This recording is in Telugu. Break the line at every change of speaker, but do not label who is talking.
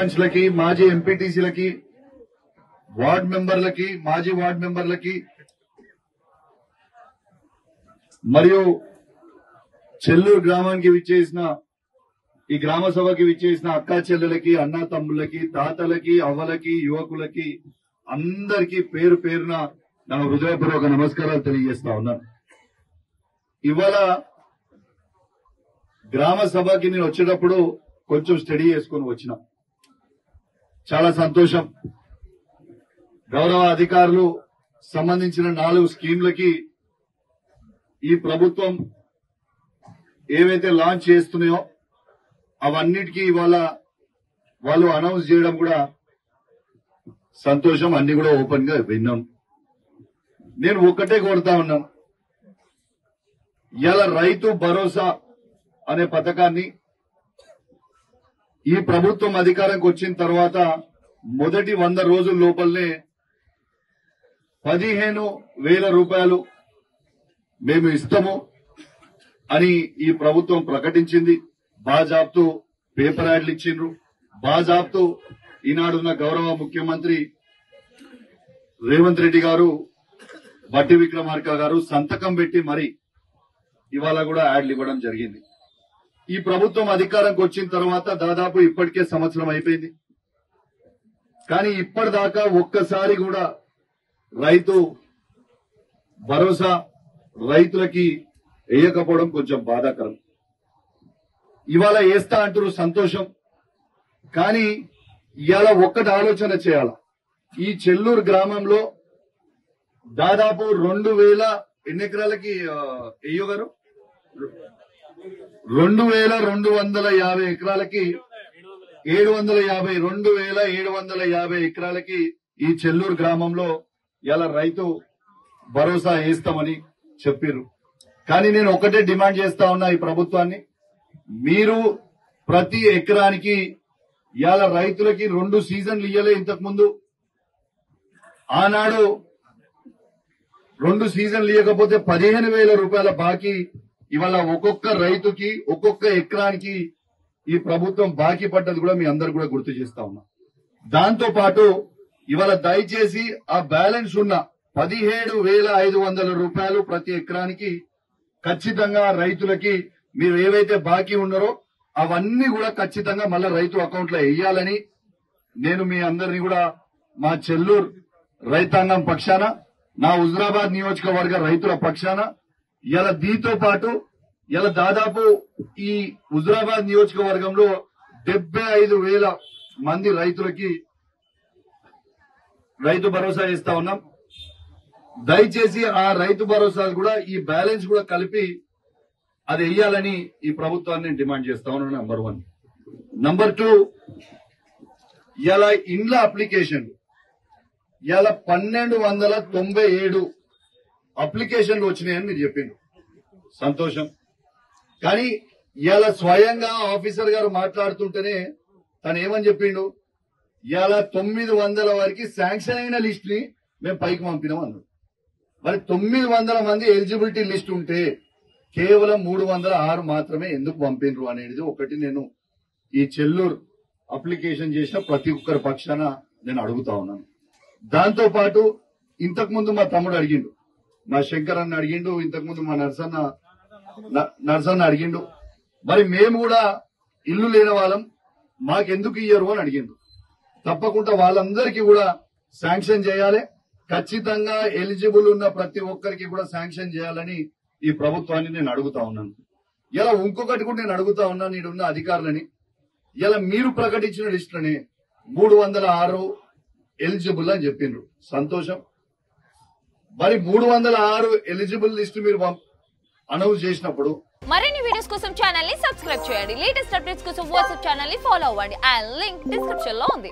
సర్పంచ్లకి, మాజీ ఎంపీటీసీలకి, వార్డ్ మెంబర్లకి, మాజీ వార్డ్ మెంబర్లకి మరియు చెల్లూరు గ్రామానికి విచ్చేసిన ఈ గ్రామ సభకి విచ్చేసిన అక్కా చెల్లెలకి, అన్నా తమ్ముళ్ళకి, తాతలకి, అవ్వలకి, యువకులకి అందరికీ పేరు పేరున నా హృదయపూర్వక నమస్కారాలు తెలియజేస్తా ఉన్నాను. ఇవాళ గ్రామ సభకి నేను వచ్చేటప్పుడు కొంచెం స్టడీ చేసుకుని వచ్చిన. చాలా సంతోషం. గౌరవ అధికారులు సంబంధించిన 4 స్కీంలకి ఈ ప్రభుత్వం ఏవైతే లాంచ్ చేస్తున్నాయో అవన్నిటికీ ఇవాళ వాళ్ళు అనౌన్స్ చేయడం కూడా సంతోషం. అన్ని కూడా ఓపెన్ గా విన్నాం. నేను ఒక్కటే కోరుతా ఉన్నాను, ఇలా రైతు భరోసా అనే పథకాన్ని ఈ ప్రభుత్వం అధికారంకి వచ్చిన తర్వాత మొదటి 100 రోజుల లోపలనే 15,000 రూపాయలు మేము ఇస్తాము అని ఈ ప్రభుత్వం ప్రకటించింది. బాజాబ్తూ పేపర్ యాడ్లు ఇచ్చిండ్రు. బాజాబ్తూ ఈనాడున్న గౌరవ ముఖ్యమంత్రి రేవంత్ రెడ్డి గారు, బట్టి విక్రమార్క గారు సంతకం పెట్టి మరి ఇవాళ కూడా యాడ్లు ఇవ్వడం జరిగింది. ఈ ప్రభుత్వం అధికారంకి వచ్చిన తర్వాత దాదాపు ఇప్పటికే సంవత్సరం అయిపోయింది. కానీ ఇప్పటిదాకా ఒక్కసారి కూడా రైతు భరోసా రైతులకి వేయకపోవడం కొంచెం బాధాకరం. ఇవాళ వేస్తా అంటారు, సంతోషం. కానీ ఇవాళ ఒక్కటి ఆలోచన చేయాల. ఈ చెల్లూరు గ్రామంలో దాదాపు 2,000 ఎన్ని ఎకరాలకి అయ్యో గారు 2,250 ఎకరాలకి 2,750 ఎకరాలకి ఈ చెల్లూరు గ్రామంలో ఇలా రైతు భరోసా వేస్తామని చెప్పారు. కానీ నేను ఒకటే డిమాండ్ చేస్తా ఉన్నా ఈ ప్రభుత్వాన్ని, మీరు ప్రతి ఎకరానికి ఇవాళ రైతులకి 2 సీజన్లు ఇయ్యలే. ఇంతకు ముందు ఆనాడు 2 సీజన్లు ఇవ్వకపోతే 15,000 రూపాయల బాకీ ఇవాళ ఒక్కొక్క రైతుకి ఒక్కొక్క ఎకరానికి ఈ ప్రభుత్వం బాకీ పడ్డది కూడా మీ అందరు కూడా గుర్తు చేస్తా ఉన్నా. దాంతో పాటు ఇవాళ దయచేసి ఆ బ్యాలెన్స్ ఉన్న 17,500 రూపాయలు ప్రతి ఎకరానికి ఖచ్చితంగా రైతులకి మీరు ఏవైతే బాకీ ఉన్నారో అవన్నీ కూడా ఖచ్చితంగా మళ్ళా రైతు అకౌంట్ లో వేయాలని నేను మీ అందరినీ కూడా మా చెల్లూరు రైతాంగం పక్షాన, నా హుజురాబాద్ నియోజకవర్గ రైతుల పక్షాన ఇలా దీంతో పాటు ఇలా దాదాపు ఈ హుజురాబాద్ నియోజకవర్గంలో 75,000 మంది రైతులకి రైతు భరోసా ఇస్తా ఉన్నాం. దయచేసి ఆ రైతు భరోసా కూడా ఈ బ్యాలెన్స్ కూడా కలిపి అది వెయ్యాలని ఈ ప్రభుత్వాన్ని డిమాండ్ చేస్తా ఉన్నాను. నంబర్ 1. నంబర్ 2, ఇలా ఇండ్ల అప్లికేషన్ ఇలా 1,297 అప్లికేషన్లు వచ్చినాయని మీరు చెప్పిండ్రు, సంతోషం. కానీ ఇలా స్వయంగా ఆఫీసర్ గారు మాట్లాడుతుంటేనే తను ఏమని చెప్పిండు, ఇలా 900 వరకు శాంక్షన్ అయిన లిస్ట్ ని మేము పైకి పంపినాం అన్నాడు. మరి 900 మంది ఎలిజిబిలిటీ లిస్ట్ ఉంటే కేవలం 306 మాత్రమే ఎందుకు పంపినరు అనేది ఒకటి నేను ఈ చెల్లూరు అప్లికేషన్ చేసిన ప్రతి ఒక్కరి పక్షాన నేను అడుగుతా ఉన్నాను. దాంతో పాటు ఇంతకు ముందు మా తమ్ముడు అడిగిండు, మా శంకర్ అన్న అడిగిండు, ఇంతకు ముందు మా నర్సన్న అడిగిండు, మరి మేము కూడా ఇల్లు లేని వాళ్ళం మాకెందుకు ఇయ్యరు అని అడిగిండు. తప్పకుండా వాళ్ళందరికీ కూడా శాంక్షన్ చేయాలి. ఖచ్చితంగా ఎలిజిబుల్ ఉన్న ప్రతి ఒక్కరికి కూడా శాంక్షన్ చేయాలని ఈ ప్రభుత్వాన్ని నేను అడుగుతా ఉన్నాను. ఇలా ఇంకొకటి కూడా నేను అడుగుతా ఉన్నాను, ఈడున్న అధికారులని, ఇలా మీరు ప్రకటించిన లిస్టులని 306 ఎలిజిబుల్ అని చెప్పిండ్రు, సంతోషం. మరి 306 ఎలిజిబుల్ లిస్టు మీరు అనౌన్స్ చేసినప్పుడు
మరిన్ని వీడియోస్ కోసం ఛానల్ ని సబ్స్క్రైబ్ చేయండి. లేటెస్ట్ అప్డేట్స్ కోసం వాట్సాప్ ఛానల్ ని ఫాలో అవ్వండి. ఆ లింక్ డిస్క్రిప్షన్ లో ఉంది.